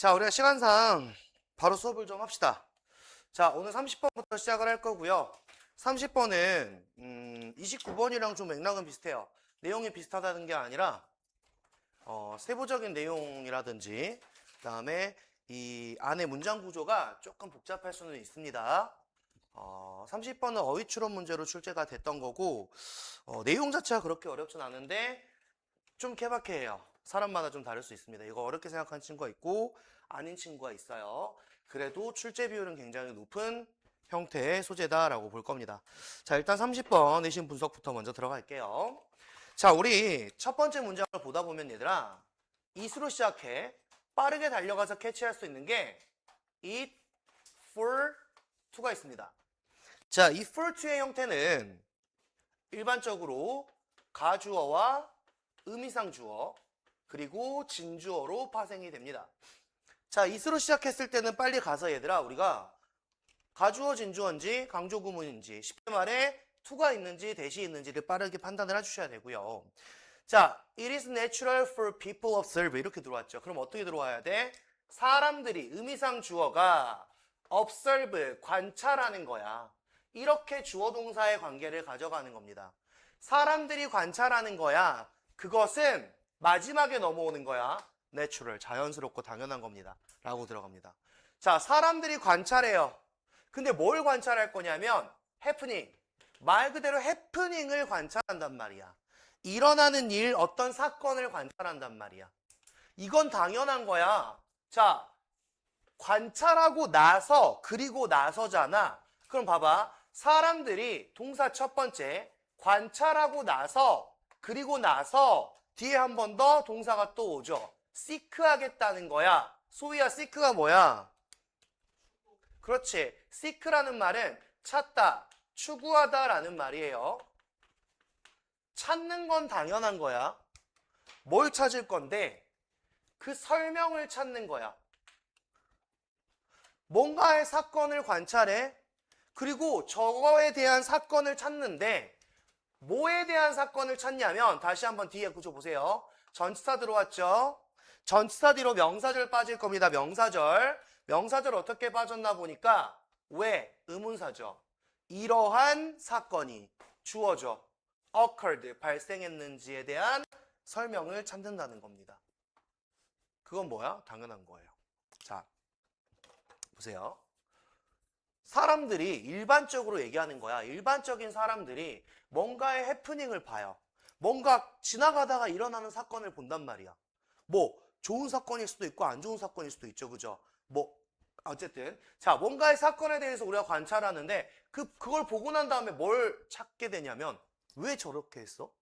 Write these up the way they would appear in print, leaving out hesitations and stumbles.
자, 우리가 시간상 바로 수업을 좀 합시다. 자, 오늘 30번부터 시작을 할 거고요. 30번은 29번이랑 좀 맥락은 비슷해요. 내용이 비슷하다는 게 아니라 세부적인 내용이라든지 그다음에 이 안에 문장 구조가 조금 복잡할 수는 있습니다. 30번은 어휘 추론 문제로 출제가 됐던 거고 내용 자체가 그렇게 어렵진 않은데 좀 케바케해요. 사람마다 좀 다를 수 있습니다. 이거 어렵게 생각하는 친구가 있고 아닌 친구가 있어요. 그래도 출제 비율은 굉장히 높은 형태의 소재다라고 볼 겁니다. 자, 일단 30번 내신 분석부터 먼저 들어갈게요. 자, 우리 첫 번째 문장을 보다 보면 얘들아, it으로 시작해 빠르게 달려가서 캐치할 수 있는 게 it, for, to가 있습니다. 자, 이 for to의 형태는 일반적으로 가주어와 의미상 주어 그리고 진주어로 파생이 됩니다. 자, it으로 시작했을 때는 빨리 가서 얘들아 우리가 가주어 진주어인지 강조구문인지 쉽게 말해 to가 있는지 대시 있는지를 빠르게 판단을 해주셔야 되고요. 자, it is natural for people observe 이렇게 들어왔죠. 그럼 어떻게 들어와야 돼? 사람들이 의미상 주어가 observe 관찰하는 거야. 이렇게 주어 동사의 관계를 가져가는 겁니다. 사람들이 관찰하는 거야. 그것은 마지막에 넘어오는 거야. 내추럴, 자연스럽고 당연한 겁니다. 라고 들어갑니다. 자, 사람들이 관찰해요. 근데 뭘 관찰할 거냐면 해프닝. 말 그대로 해프닝을 관찰한단 말이야. 일어나는 일, 어떤 사건을 관찰한단 말이야. 이건 당연한 거야. 자, 관찰하고 나서, 그리고 나서잖아. 그럼 봐봐. 사람들이 동사 첫 번째 관찰하고 나서 그리고 나서 뒤에 한 번 더 동사가 또 오죠. seek 하겠다는 거야. 소희야, seek가 뭐야? 그렇지. seek라는 말은 찾다, 추구하다 라는 말이에요. 찾는 건 당연한 거야. 뭘 찾을 건데? 그 설명을 찾는 거야. 뭔가의 사건을 관찰해. 그리고 저거에 대한 사건을 찾는데 뭐에 대한 사건을 찾냐면 다시 한번 뒤에 구조 보세요. 전치사 들어왔죠? 전치사 뒤로 명사절 빠질 겁니다. 명사절. 명사절 어떻게 빠졌나 보니까 왜? 의문사죠. 이러한 사건이 주어져. occurred, 발생했는지에 대한 설명을 찾는다는 겁니다. 그건 뭐야? 당연한 거예요. 자, 보세요. 사람들이 일반적으로 얘기하는 거야. 일반적인 사람들이 뭔가의 해프닝을 봐요. 뭔가 지나가다가 일어나는 사건을 본단 말이야. 뭐 좋은 사건일 수도 있고 안 좋은 사건일 수도 있죠. 그죠? 뭐 어쨌든 자, 뭔가의 사건에 대해서 우리가 관찰하는데 그걸 보고 난 다음에 뭘 찾게 되냐면 왜 저렇게 했어?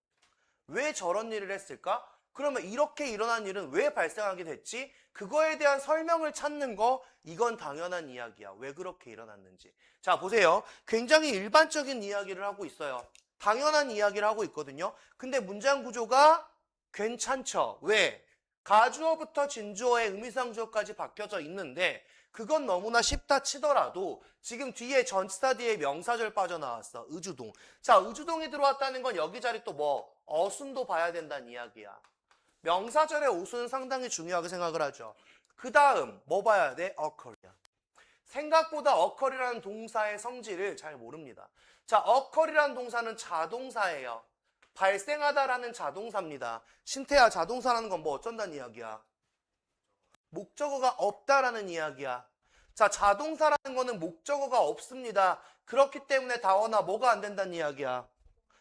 왜 저런 일을 했을까? 그러면 이렇게 일어난 일은 왜 발생하게 됐지? 그거에 대한 설명을 찾는 거, 이건 당연한 이야기야. 왜 그렇게 일어났는지. 자, 보세요. 굉장히 일반적인 이야기를 하고 있어요. 당연한 이야기를 하고 있거든요. 근데 문장 구조가 괜찮죠. 왜? 가주어부터 진주어의 의미상주어까지 바뀌어져 있는데 그건 너무나 쉽다 치더라도 지금 뒤에 전치사 뒤에 명사절 빠져나왔어. 의주동. 자, 의주동이 들어왔다는 건 여기 자리 또 뭐 어순도 봐야 된다는 이야기야. 명사절의 어순은 상당히 중요하게 생각을 하죠. 그 다음 뭐 봐야 돼? occur이야. 생각보다 occur이라는 동사의 성질을 잘 모릅니다. 자, occur이라는 동사는 자동사예요. 발생하다라는 자동사입니다. 신태야, 자동사라는 건 뭐 어쩐다는 이야기야? 목적어가 없다라는 이야기야. 자, 자동사라는 거는 목적어가 없습니다. 그렇기 때문에 다원아 뭐가 안 된다는 이야기야?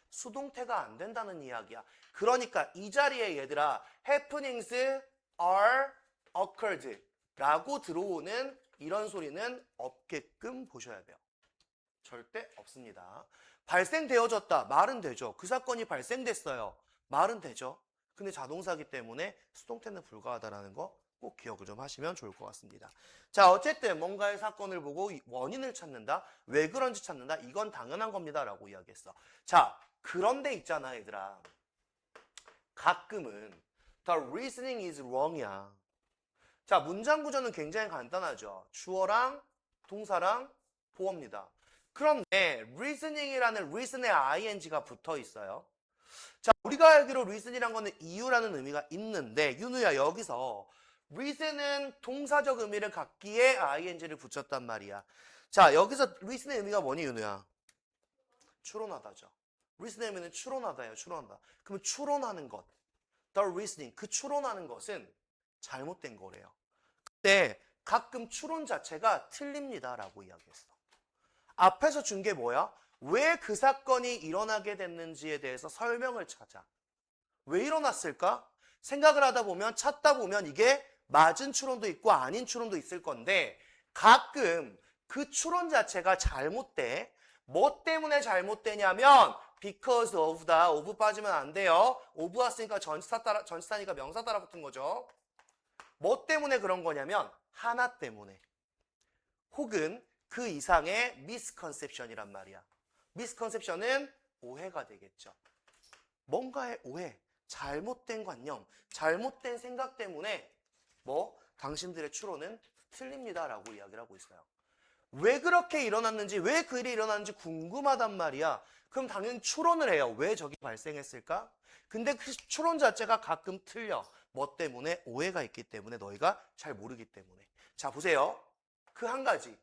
수동태가 안 된다는 이야기야. 그러니까 이 자리에 얘들아 happenings are occurred 라고 들어오는 이런 소리는 없게끔 보셔야 돼요. 절대 없습니다. 발생되어졌다. 말은 되죠. 그 사건이 발생됐어요. 말은 되죠. 근데 자동사기 때문에 수동태는 불가하다라는 거 꼭 기억을 좀 하시면 좋을 것 같습니다. 자, 어쨌든 뭔가의 사건을 보고 원인을 찾는다. 왜 그런지 찾는다. 이건 당연한 겁니다. 라고 이야기했어. 자, 그런데 있잖아 얘들아. 가끔은 the reasoning is wrong이야. 자, 문장 구조는 굉장히 간단하죠. 주어랑 동사랑 보어입니다. 그런데 reasoning이라는 reason에 ing가 붙어 있어요. 자, 우리가 알기로 reason이란 거는 이유라는 의미가 있는데 윤우야 여기서 reason은 동사적 의미를 갖기에 ing를 붙였단 말이야. 자, 여기서 reason의 의미가 뭐니, 윤우야? 추론하다죠. reason의 의미는 추론하다예요, 추론한다. 그러면 추론하는 것, the reasoning, 그 추론하는 것은 잘못된 거래요. 근데 가끔 추론 자체가 틀립니다라고 이야기했어. 앞에서 준 게 뭐야? 왜 그 사건이 일어나게 됐는지에 대해서 설명을 찾아. 왜 일어났을까? 생각을 하다 보면, 찾다 보면 이게 맞은 추론도 있고 아닌 추론도 있을 건데 가끔 그 추론 자체가 잘못돼. 뭐 때문에 잘못되냐면 because of다. of 빠지면 안 돼요. of 왔으니까 전치사니까 명사 따라 붙은 거죠. 뭐 때문에 그런 거냐면 하나 때문에. 혹은 그 이상의 misconception이란 말이야. misconception은 오해가 되겠죠. 뭔가의 오해, 잘못된 관념, 잘못된 생각 때문에 당신들의 추론은 틀립니다라고 이야기를 하고 있어요. 왜 그렇게 일어났는지, 왜 그 일이 일어났는지 궁금하단 말이야. 그럼 당연히 추론을 해요. 왜 저게 발생했을까? 근데 그 추론 자체가 가끔 틀려. 뭐 때문에? 오해가 있기 때문에, 너희가 잘 모르기 때문에. 자, 보세요. 그 한 가지.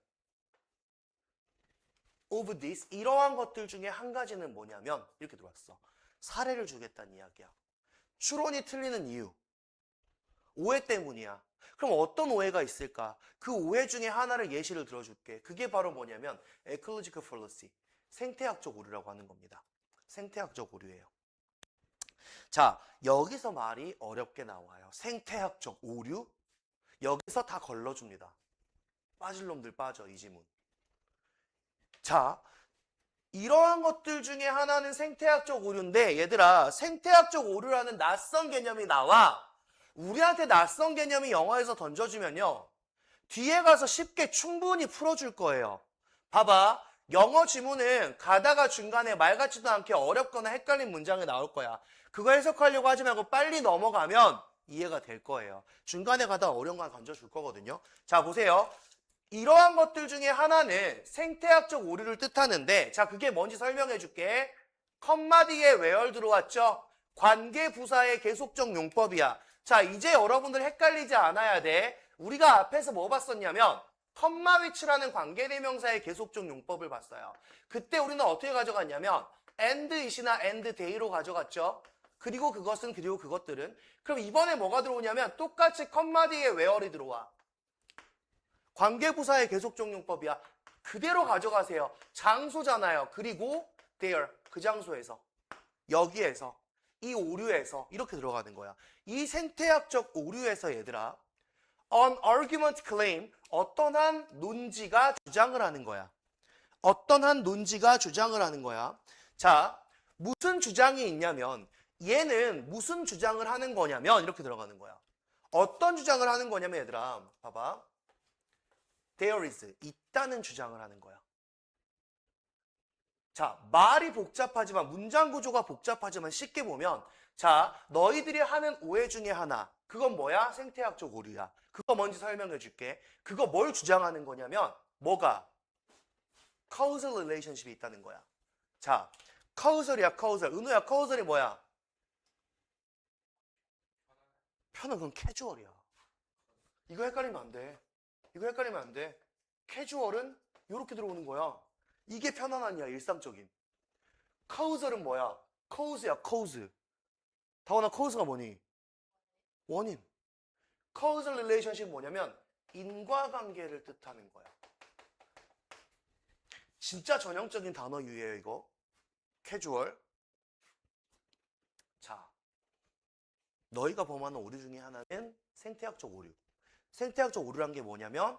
of this, 이러한 것들 중에 한 가지는 뭐냐면 이렇게 들어왔어. 사례를 주겠다는 이야기야. 추론이 틀리는 이유. 오해 때문이야. 그럼 어떤 오해가 있을까? 그 오해 중에 하나를 예시를 들어줄게. 그게 바로 뭐냐면 ecological fallacy, 생태학적 오류라고 하는 겁니다. 생태학적 오류예요. 자, 여기서 말이 어렵게 나와요. 생태학적 오류? 여기서 다 걸러줍니다. 빠질 놈들 빠져, 이 지문. 자, 이러한 것들 중에 하나는 생태학적 오류인데 얘들아, 생태학적 오류라는 낯선 개념이 나와. 우리한테 낯선 개념이 영어에서 던져주면요, 뒤에 가서 쉽게 충분히 풀어줄 거예요. 봐봐. 영어 지문은 가다가 중간에 말 같지도 않게 어렵거나 헷갈린 문장이 나올 거야. 그거 해석하려고 하지 말고 빨리 넘어가면 이해가 될 거예요. 중간에 가다가 어려운 거 던져줄 거거든요. 자, 보세요. 이러한 것들 중에 하나는 생태학적 오류를 뜻하는데, 자, 그게 뭔지 설명해 줄게. 컴마 뒤에 where 들어왔죠? 관계부사의 계속적 용법이야. 자, 이제 여러분들 het갈리지 않아야 돼. 우리가 앞에서 뭐 봤었냐면 컴마 위치라는 관계대명사의 계속적 용법을 봤어요. 그때 우리는 어떻게 가져갔냐면 and it이나 and they로 가져갔죠. 그리고 그것은, 그리고 그것들은. 그럼 이번에 뭐가 들어오냐면 똑같이 컴마 뒤에 where이 들어와. 관계부사의 계속적 용법이야. 그대로 가져가세요. 장소잖아요. 그리고 there, 그 장소에서, 여기에서, 이 오류에서 이렇게 들어가는 거야. 이 생태학적 오류에서 얘들아, an argument claim, 어떤 한 논지가 주장을 하는 거야. 어떤 한 논지가 주장을 하는 거야. 자, 무슨 주장이 있냐면 얘는 무슨 주장을 하는 거냐면 이렇게 들어가는 거야. 어떤 주장을 하는 거냐면 얘들아, 봐봐. There is, 있다는 주장을 하는 거야. 자, 말이 복잡하지만, 문장 구조가 복잡하지만 쉽게 보면, 자, 너희들이 하는 오해 중에 하나, 그건 뭐야? 생태학적 오류야. 그거 뭔지 설명해 줄게. 그거 뭘 주장하는 거냐면 뭐가? causal relationship이 있다는 거야. 자, causal이야, causal. 은우야, causal이 뭐야? 편은 그건 캐주얼이야. 이거 헷갈리면 안 돼. 이거 헷갈리면 안 돼. 캐주얼은 이렇게 들어오는 거야. 이게 편안한이야, 일상적인. causal은 뭐야? cause야, cause. 다원아, cause가 뭐니? 원인. causal relationship 뭐냐면 인과관계를 뜻하는 거야. 진짜 전형적인 단어 유예요, 이거. 캐주얼. 자, 너희가 범하는 오류 중에 하나는 생태학적 오류. 생태학적 오류란 게 뭐냐면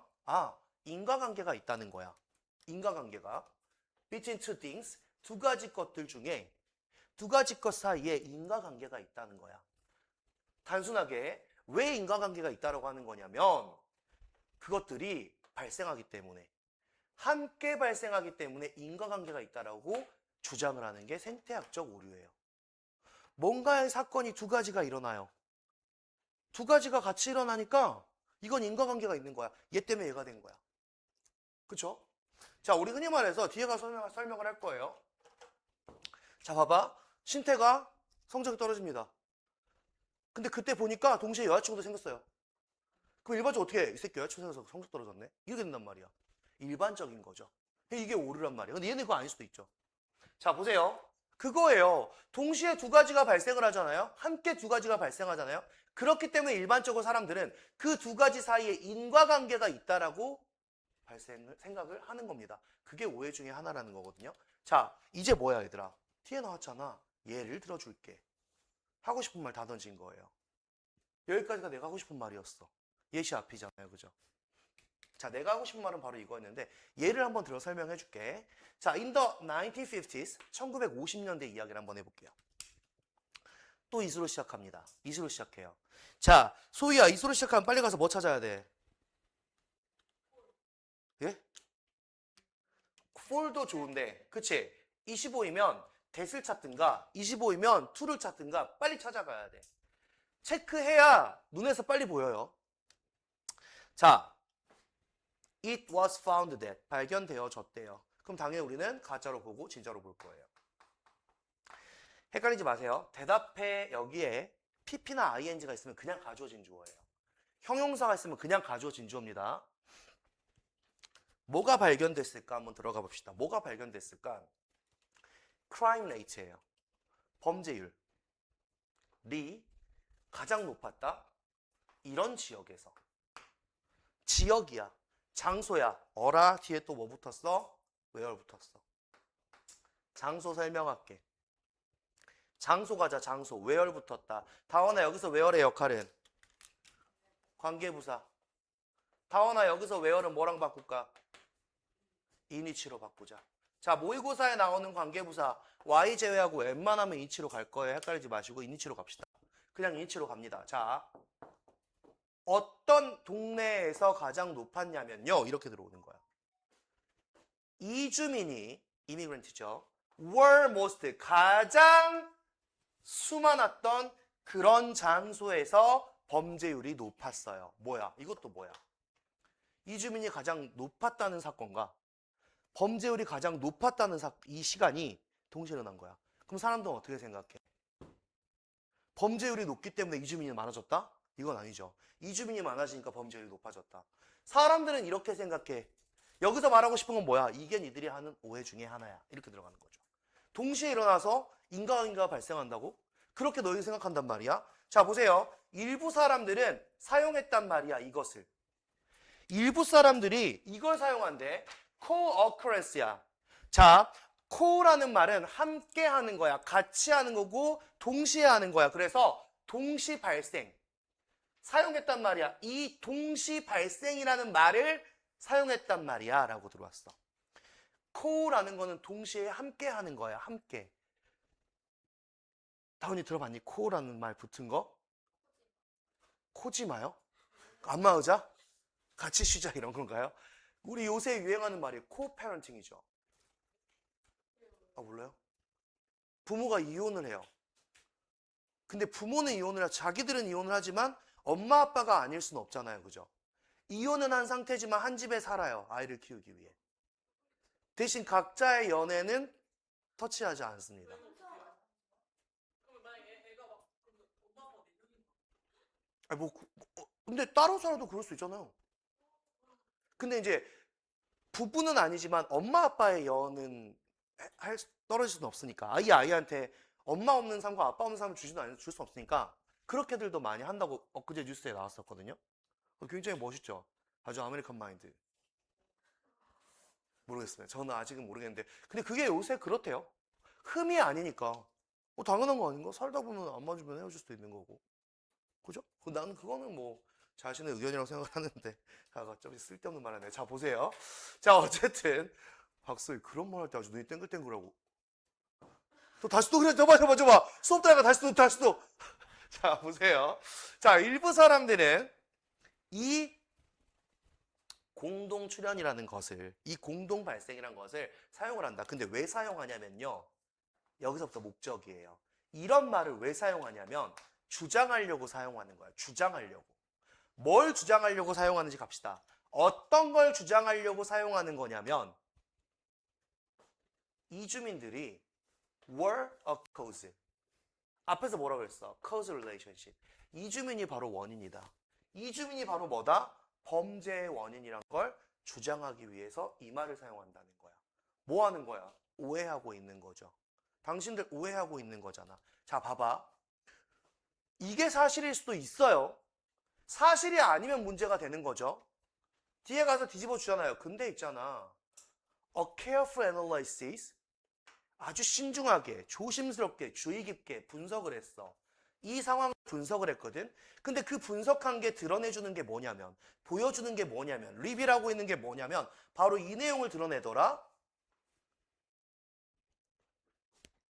인과관계가 있다는 거야. 인과관계가 between two things, 두 가지 것들 중에 두 가지 것 사이에 인과관계가 있다는 거야. 단순하게 왜 인과관계가 있다고 하는 거냐면 그것들이 발생하기 때문에, 함께 발생하기 때문에 인과관계가 있다라고 주장을 하는 게 생태학적 오류예요. 뭔가의 사건이 두 가지가 일어나요. 두 가지가 같이 일어나니까 이건 인과관계가 있는 거야. 얘 때문에 얘가 된 거야. 그쵸? 자, 우리 흔히 말해서 뒤에 가서 설명을 할 거예요. 자, 봐봐. 신태가 성적이 떨어집니다. 근데 그때 보니까 동시에 여자친구도 생겼어요. 그럼 일반적으로 어떻게 해? 이 새끼 여자친구 성적 떨어졌네? 이렇게 된단 말이야. 일반적인 거죠. 이게 오류란 말이에요. 근데 얘는 그거 아닐 수도 있죠. 자, 보세요. 그거예요. 동시에 두 가지가 발생을 하잖아요. 함께 두 가지가 발생하잖아요. 그렇기 때문에 일반적으로 사람들은 그 두 가지 사이에 인과관계가 있다라고 생각을 하는 겁니다. 그게 오해 중에 하나라는 거거든요. 자, 이제 뭐야 얘들아? 뒤에 나왔잖아. 예를 들어줄게. 하고 싶은 말 다 던진 거예요. 여기까지가 내가 하고 싶은 말이었어. 예시 앞이잖아요. 그죠? 자, 내가 하고 싶은 말은 바로 이거였는데 예를 한번 들어 설명해 줄게. 자, in the 1950s, 1950년대 이야기를 한번 해볼게요. 또 이수로 시작합니다. 이수로 시작해요. 자, 소희야, 이수로 시작하면 빨리 가서 뭐 찾아야 돼? 예? 폴도 좋은데, 그치? 25이면 that을 찾든가, 25이면 to를 찾든가 빨리 찾아가야 돼. 체크해야 눈에서 빨리 보여요. 자, it was found that 발견되어졌대요. 그럼 당연히 우리는 가짜로 보고 진짜로 볼 거예요. 헷갈리지 마세요. 대답해 여기에 pp나 ing가 있으면 그냥 가주어진 주어예요. 형용사가 있으면 그냥 가주어진 주어입니다. 뭐가 발견됐을까 한번 들어가 봅시다. 뭐가 발견됐을까? crime rate예요. 범죄율이 가장 높았다. 이런 지역에서. 지역이야. 장소야. 어라 뒤에 또 뭐 붙었어? where 붙었어. 장소 설명할게. 장소 가자. 장소. where 붙었다. 다원아 여기서 where의 역할은? 관계부사. 다원아 여기서 where는 뭐랑 바꿀까? 인위치로 바꾸자. 자, 모의고사에 나오는 관계부사 y 제외하고 웬만하면 인위치로 갈 거예요. 헷갈리지 마시고 인위치로 갑시다. 그냥 인위치로 갑니다. 자, 어떤 동네에서 가장 높았냐면요. 이렇게 들어오는 거야. 이주민이 이미그런트죠. were most 가장 수 많았던 그런 장소에서 범죄율이 높았어요. 뭐야? 이것도 뭐야? 이주민이 가장 높았다는 사건과 범죄율이 가장 높았다는 이 시간이 동시에 일어난 거야. 그럼 사람들은 어떻게 생각해? 범죄율이 높기 때문에 이주민이 많아졌다? 이건 아니죠. 이주민이 많아지니까 범죄율이 높아졌다. 사람들은 이렇게 생각해. 여기서 말하고 싶은 건 뭐야? 이게 니들이 하는 오해 중에 하나야. 이렇게 들어가는 거죠. 동시에 일어나서 인과관계가 발생한다고? 그렇게 너희가 생각한단 말이야. 자, 보세요. 일부 사람들은 사용했단 말이야, 이것을. 일부 사람들이 이걸 사용한대. co-occurrence야. 자, co라는 말은 함께 하는 거야. 같이 하는 거고 동시에 하는 거야. 그래서 동시 발생. 사용했단 말이야. 이 동시 발생이라는 말을 사용했단 말이야 라고 들어왔어. co라는 거는 동시에 함께 하는 거야. 함께. 다운이 들어봤니? co라는 말 붙은 거? 코지마요? 안마의자? 같이 쉬자 이런 건가요? 우리 요새 유행하는 말이 co-parenting이죠. 아, 몰라요? 부모가 이혼을 해요. 근데 부모는 이혼을 하고 자기들은 이혼을 하지만 엄마 아빠가 아닐 수는 없잖아요. 그죠? 이혼은 한 상태지만 한 집에 살아요. 아이를 키우기 위해. 대신 각자의 연애는 터치하지 않습니다. 아니, 근데 따로 살아도 그럴 수 있잖아요. 근데 이제 부부는 아니지만 엄마 아빠의 연은 떨어질 수는 없으니까 이 아이한테 엄마 없는 삶과 아빠 없는 삶을 줄 수 없으니까 그렇게들도 많이 한다고 엊그제 뉴스에 나왔었거든요. 굉장히 멋있죠. 아주 아메리칸 마인드. 모르겠어요. 저는 아직은 모르겠는데 근데 그게 요새 그렇대요. 흠이 아니니까 당연한 거 아닌가? 살다 보면 안 맞으면 헤어질 수도 있는 거고. 그죠? 나는 그거는 뭐 자신의 의견이라고 생각을 하는데 좀 쓸데없는 말 하네. 자, 보세요. 자, 어쨌든 박소희 그런 말 할 때 아주 눈이 땡글땡글하고 또 다시 또 그래. 저봐 수업 따라가 다시 또 자, 보세요. 자, 일부 사람들은 이 공동 출현이라는 것을 이 공동 발생이라는 것을 사용을 한다. 근데 왜 사용하냐면요. 여기서부터 목적이에요. 이런 말을 왜 사용하냐면 주장하려고 사용하는 거야. 주장하려고. 뭘 주장하려고 사용하는지 갑시다. 어떤 걸 주장하려고 사용하는 거냐면 이주민들이 were a cause. 앞에서 뭐라고 했어? cause relationship. 이주민이 바로 원인이다. 이주민이 바로 뭐다? 범죄의 원인이란 걸 주장하기 위해서 이 말을 사용한다는 거야. 뭐 하는 거야? 오해하고 있는 거죠. 당신들 오해하고 있는 거잖아. 자, 봐봐. 이게 사실일 수도 있어요. 사실이 아니면 문제가 되는 거죠. 뒤에 가서 뒤집어 주잖아요. 근데 있잖아. A careful analysis. 아주 신중하게, 조심스럽게, 주의 깊게 분석을 했어. 이 상황을 분석을 했거든. 근데 그 분석한 게 드러내주는 게 뭐냐면, 보여주는 게 뭐냐면, 리뷰라고 있는 게 뭐냐면 바로 이 내용을 드러내더라.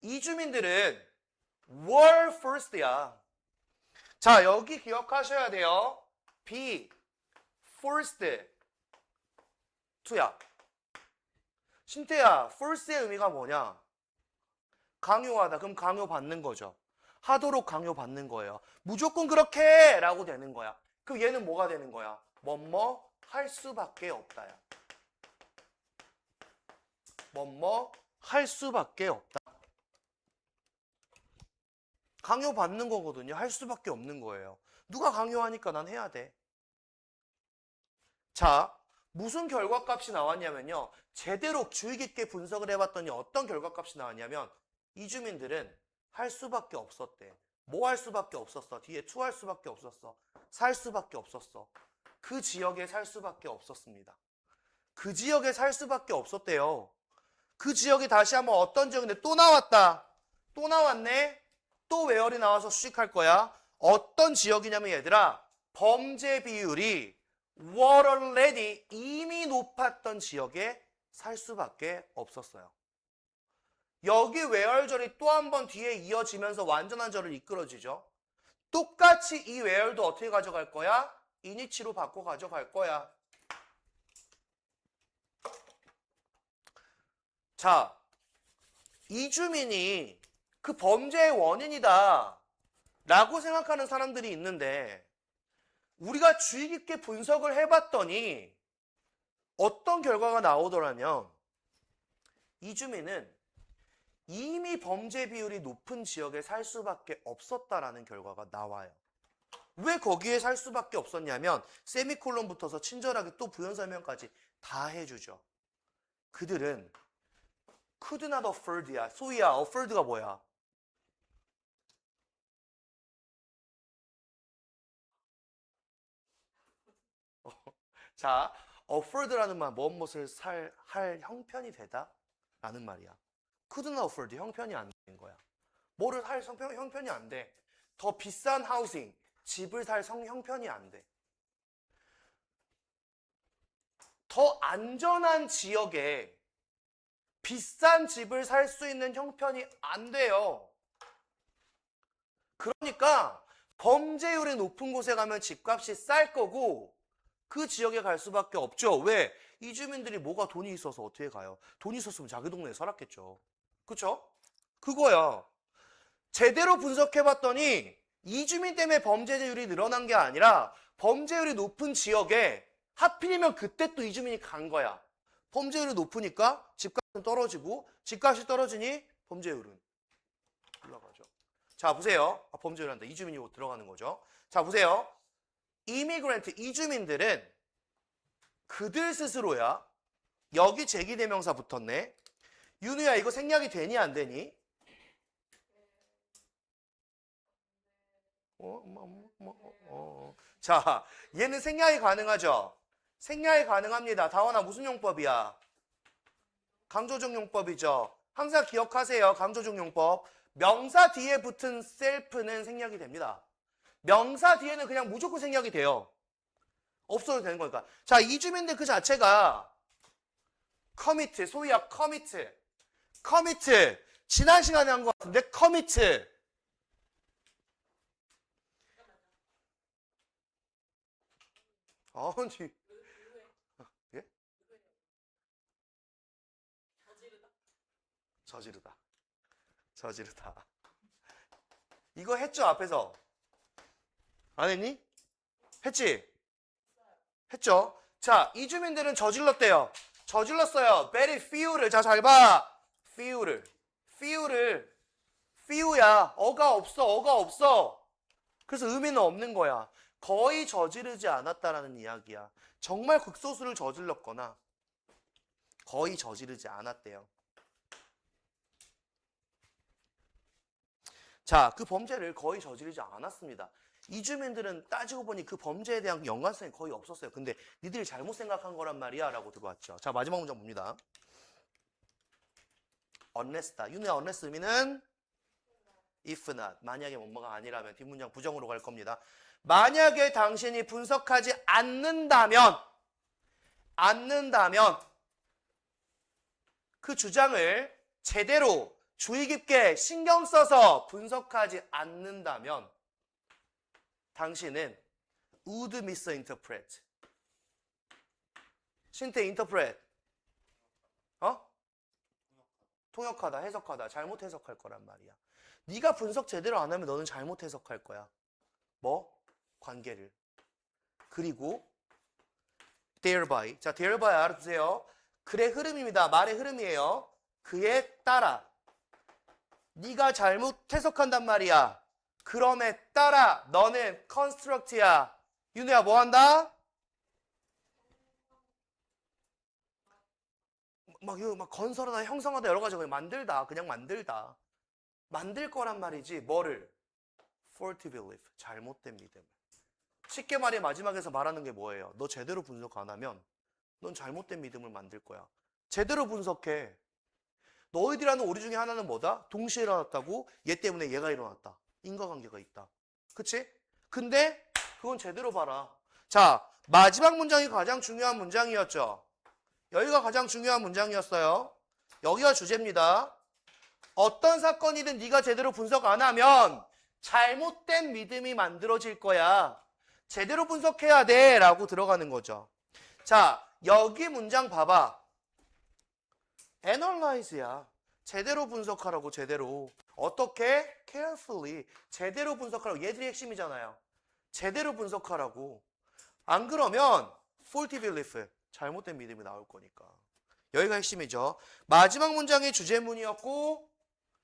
이주민들은 were first야. 자, 여기 기억하셔야 돼요. be first to야. 신태야, first의 의미가 뭐냐? 강요하다. 그럼 강요받는 거죠. 하도록 강요받는 거예요. 무조건 그렇게 라고 되는 거야. 그럼 얘는 뭐가 되는 거야? 뭐뭐 할 수밖에 없다야. 뭐뭐 할 수밖에 없다. 강요받는 거거든요. 할 수밖에 없는 거예요. 누가 강요하니까 난 해야 돼. 자, 무슨 결과값이 나왔냐면요. 제대로 주의 깊게 분석을 해봤더니 어떤 결과값이 나왔냐면 이주민들은 할 수밖에 없었대. 뭐 할 수밖에 없었어? 뒤에 to 할 수밖에 없었어. 살 수밖에 없었어. 그 지역에 살 수밖에 없었습니다. 그 지역에 살 수밖에 없었대요. 그 지역이 다시 한번 어떤 지역인데 또 나왔다. 또 나왔네. 또 where이 나와서 수식할 거야. 어떤 지역이냐면 얘들아, 범죄 비율이 were already 이미 높았던 지역에 살 수밖에 없었어요. 여기 where절이 또 한 번 뒤에 이어지면서 완전한 절을 이끌어지죠. 똑같이 이 where도 어떻게 가져갈 거야? 이니치로 바꿔 가져갈 거야. 자, 이주민이 그 범죄의 원인이다 라고 생각하는 사람들이 있는데 우리가 주의 깊게 분석을 해봤더니 어떤 결과가 나오더라면 이주민은 이미 범죄 비율이 높은 지역에 살 수밖에 없었다라는 결과가 나와요. 왜 거기에 살 수밖에 없었냐면 세미콜론 붙어서 친절하게 또 부연 설명까지 다 해주죠. 그들은 could not afford야. 소희야, afford가 뭐야? 자, afford라는 말, 무엇을 할 형편이 되다? 라는 말이야. could not afford, 형편이 안 되는 거야. 뭐를 할 형편이 안 돼. 더 비싼 하우싱, 집을 살 형편이 안 돼. 더 안전한 지역에 비싼 집을 살 수 있는 형편이 안 돼요. 그러니까 범죄율이 높은 곳에 가면 집값이 쌀 거고 그 지역에 갈 수밖에 없죠. 왜? 이 주민들이 뭐가 돈이 있어서 어떻게 가요? 돈이 있었으면 자기 동네에 살았겠죠. 그쵸? 그거야. 제대로 분석해봤더니 이주민 때문에 범죄율이 늘어난 게 아니라 범죄율이 높은 지역에 하필이면 그때 또 이주민이 간 거야. 범죄율이 높으니까 집값은 떨어지고 집값이 떨어지니 범죄율은 올라가죠. 자, 보세요. 범죄율 한다. 이주민이 들어가는 거죠. 자, 보세요. 이미그랜트, 이주민들은 그들 스스로야. 여기 제기대명사 붙었네. 윤우야, 이거 생략이 되니 안 되니? 자, 얘는 생략이 가능하죠? 생략이 가능합니다. 다원아, 무슨 용법이야? 강조적 용법이죠. 항상 기억하세요. 강조적 용법. 명사 뒤에 붙은 셀프는 생략이 됩니다. 명사 뒤에는 그냥 무조건 생략이 돼요. 없어도 되는 거니까. 자, 이주민들 그 자체가 commit, 소위야 commit. 지난 시간에 한 것 같은데 commit. 아니, 예? 저지르다. 이거 했죠, 앞에서? 안 했니? 했지? 했죠? 자, 이주민들은 저질렀대요. 저질렀어요. very few를. 자, 잘 봐. few야. 어가 없어. 그래서 의미는 없는 거야. 거의 저지르지 않았다라는 이야기야. 정말 극소수를 저질렀거나 거의 저지르지 않았대요. 자, 그 범죄를 거의 저지르지 않았습니다. 이주민들은 따지고 보니 그 범죄에 대한 연관성이 거의 없었어요. 근데 니들이 잘못 생각한 거란 말이야 라고 들어왔죠. 자, 마지막 문장 봅니다. unless다. 윤우야, unless 의미는 if not. 만약에 뭐뭐가 아니라면 뒷문장 부정으로 갈 겁니다. 만약에 당신이 분석하지 않는다면 그 주장을 제대로 주의 깊게 신경 써서 분석하지 않는다면 당신은 would misinterpret. 신태 interpret. 통역하다, 해석하다, 잘못 해석할 거란 말이야. 네가 분석 제대로 안 하면 너는 잘못 해석할 거야. 뭐? 관계를. 그리고 thereby. 자, thereby 알아두세요. 글의 흐름입니다. 말의 흐름이에요. 그에 따라. 네가 잘못 해석한단 말이야. 그럼에 따라 너는 construct야. 윤우야 뭐 한다? 막 건설하다, 형성하다 여러 가지 만들다. 그냥 만들다. 만들 거란 말이지. 뭐를? faulty belief. 잘못된 믿음. 쉽게 말해 마지막에서 말하는 게 뭐예요? 너 제대로 분석 안 하면 넌 잘못된 믿음을 만들 거야. 제대로 분석해. 너희들이 하는 오류 중에 하나는 뭐다? 동시에 일어났다고? 얘 때문에 얘가 일어났다. 인과관계가 있다. 그치? 근데 그건 제대로 봐라. 자, 마지막 문장이 가장 중요한 문장이었죠. 여기가 가장 중요한 문장이었어요. 여기가 주제입니다. 어떤 사건이든 네가 제대로 분석 안 하면 잘못된 믿음이 만들어질 거야. 제대로 분석해야 돼 라고 들어가는 거죠. 자, 여기 문장 봐봐. analyze야. 제대로 분석하라고. 제대로. 어떻게? carefully. 제대로 분석하라고. 얘들이 핵심이잖아요. 제대로 분석하라고. 안 그러면 faulty belief. 잘못된 믿음이 나올 거니까. 여기가 핵심이죠. 마지막 문장이 주제문이었고,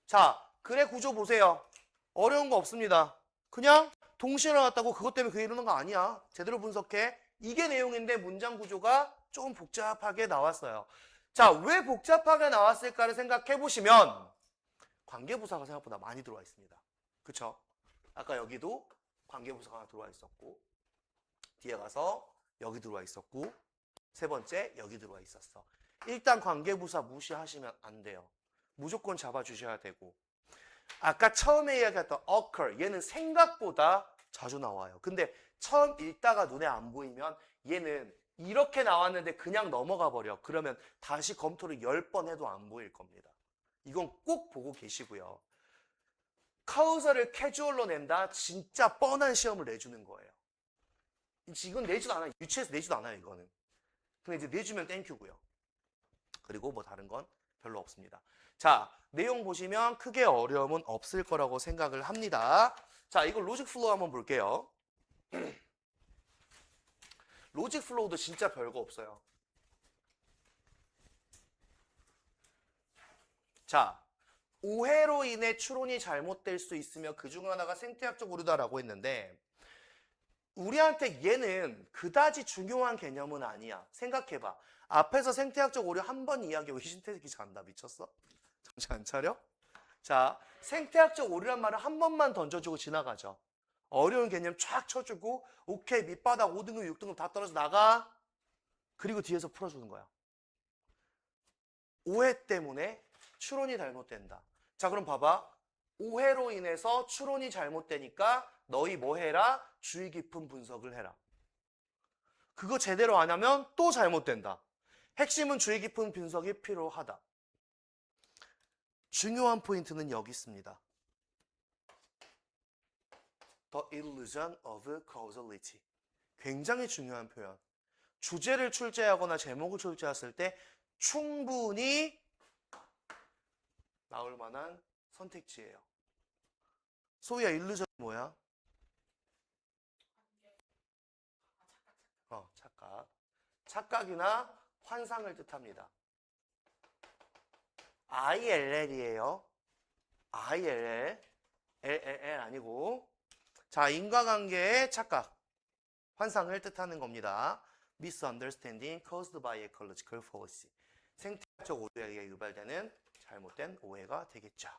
자, 글의 구조 보세요. 어려운 거 없습니다. 그냥 동시에 일어났다고 그것 때문에 그게 이러는 거 아니야. 제대로 분석해. 이게 내용인데 문장 구조가 조금 복잡하게 나왔어요. 자, 왜 복잡하게 나왔을까를 생각해 보시면 관계부사가 생각보다 많이 들어와 있습니다. 그쵸? 아까 여기도 관계부사가 하나 들어와 있었고, 뒤에 가서 여기 들어와 있었고, 세 번째 여기 들어와 있었어. 일단 관계부사 무시하시면 안 돼요. 무조건 잡아주셔야 되고, 아까 처음에 이야기했던 occur, 얘는 생각보다 자주 나와요. 근데 처음 읽다가 눈에 안 보이면 얘는 이렇게 나왔는데 그냥 넘어가 버려. 그러면 다시 검토를 10번 해도 안 보일 겁니다. 이건 꼭 보고 계시고요. 카우사를 캐주얼로 낸다? 진짜 뻔한 시험을 내주는 거예요. 이건 내지도 않아요. 유치해서 내지도 않아요, 이거는. 근데 이제 내주면 땡큐고요. 그리고 뭐 다른 건 별로 없습니다. 자, 내용 보시면 크게 어려움은 없을 거라고 생각을 합니다. 자, 이거 로직 플로우 한번 볼게요. 로직 플로우도 진짜 별거 없어요. 자, 오해로 인해 추론이 잘못될 수 있으며 그중 하나가 생태학적 오류다라고 했는데, 우리한테 얘는 그다지 중요한 개념은 아니야. 생각해봐. 앞에서 생태학적 오류 한 번 이야기하고 신태기 잘한다. 미쳤어? 정신 안 차려? 자, 생태학적 오류란 말을 한 번만 던져주고 지나가죠. 어려운 개념 쫙 쳐주고 오케이 밑바닥 5등급 6등급 다 떨어져 나가. 그리고 뒤에서 풀어주는 거야. 오해 때문에 추론이 잘못된다. 자, 그럼 봐봐. 오해로 인해서 추론이 잘못되니까 너희 뭐 해라? 주의 깊은 분석을 해라. 그거 제대로 안 하면 또 잘못된다. 핵심은 주의 깊은 분석이 필요하다. 중요한 포인트는 여기 있습니다. The illusion of causality. 굉장히 중요한 표현. 주제를 출제하거나 제목을 출제했을 때 충분히 나올 만한 선택지예요. 소희야, illusion 뭐야? 착각. 착각이나 환상을 뜻합니다. ILL이에요. ILL. LLL 아니고. 자, 인과관계의 착각. 환상을 뜻하는 겁니다. misunderstanding caused by ecological policy. 생태학적 오류에 의해 유발되는 잘못된 오해가 되겠죠.